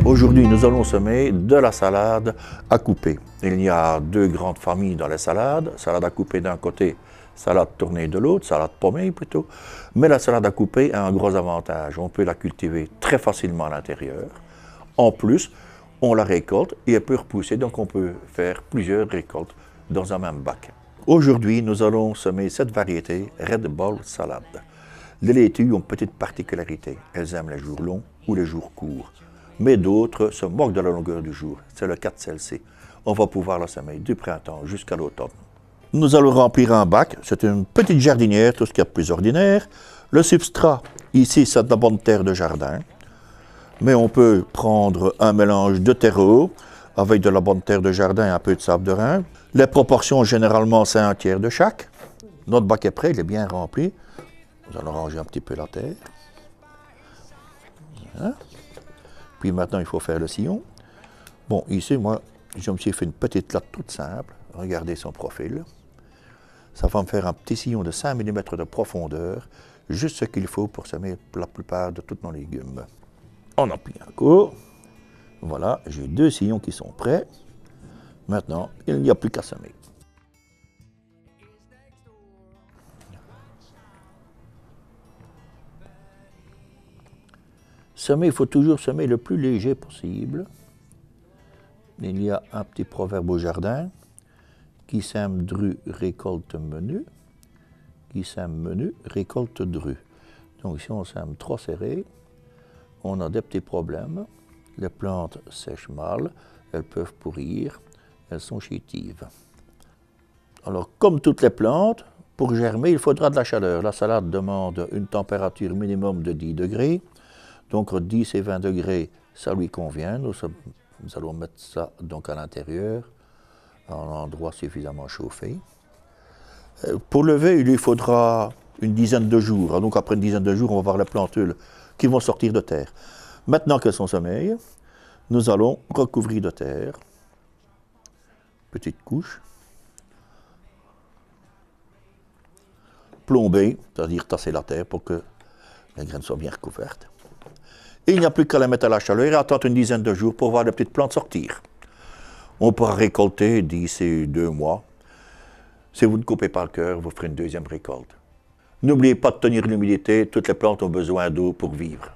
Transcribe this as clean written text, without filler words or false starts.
Aujourd'hui, nous allons semer de la salade à couper. Il y a deux grandes familles dans les salades. Salade à couper d'un côté, salade tournée de l'autre, salade pommée plutôt. Mais la salade à couper a un gros avantage. On peut la cultiver très facilement à l'intérieur. En plus, on la récolte et elle peut repousser, donc on peut faire plusieurs récoltes dans un même bac. Aujourd'hui, nous allons semer cette variété Red Ball Salade. Les laitues ont une petite particularité. Elles aiment les jours longs ou les jours courts. Mais d'autres se moquent de la longueur du jour. C'est le cas de celle-ci. On va pouvoir la semer du printemps jusqu'à l'automne. Nous allons remplir un bac. C'est une petite jardinière, tout ce qu'il y a de plus ordinaire. Le substrat, ici, c'est de la bonne terre de jardin. Mais on peut prendre un mélange de terreau avec de la bonne terre de jardin et un peu de sable de Rhin. Les proportions, généralement, c'est un tiers de chaque. Notre bac est prêt, il est bien rempli. Nous allons ranger un petit peu la terre. Voilà. Puis maintenant, il faut faire le sillon. Bon, ici, moi, je me suis fait une petite latte toute simple. Regardez son profil. Ça va me faire un petit sillon de 5 mm de profondeur, juste ce qu'il faut pour semer la plupart de tous nos légumes. On en plie un coup. Voilà, j'ai deux sillons qui sont prêts. Maintenant, il n'y a plus qu'à semer. Semer, il faut toujours semer le plus léger possible. Il y a un petit proverbe au jardin, qui sème dru récolte menu, qui sème menu récolte dru. Donc si on sème trop serré, on a des petits problèmes. Les plantes sèchent mal, elles peuvent pourrir, elles sont chétives. Alors comme toutes les plantes, pour germer, il faudra de la chaleur. La salade demande une température minimum de 10 degrés. Donc entre 10 et 20 degrés, ça lui convient. Nous allons mettre ça donc à l'intérieur, à un endroit suffisamment chauffé. Pour lever, il lui faudra une dizaine de jours. Donc après une dizaine de jours, on va voir les plantules qui vont sortir de terre. Maintenant qu'elles sont semées, nous allons recouvrir de terre. Petite couche. Plomber, c'est-à-dire tasser la terre pour que les graines soient bien recouvertes. Et il n'y a plus qu'à les mettre à la chaleur et attendre une dizaine de jours pour voir les petites plantes sortir. On pourra récolter d'ici 2 mois. Si vous ne coupez pas le cœur, vous ferez une deuxième récolte. N'oubliez pas de tenir l'humidité, toutes les plantes ont besoin d'eau pour vivre.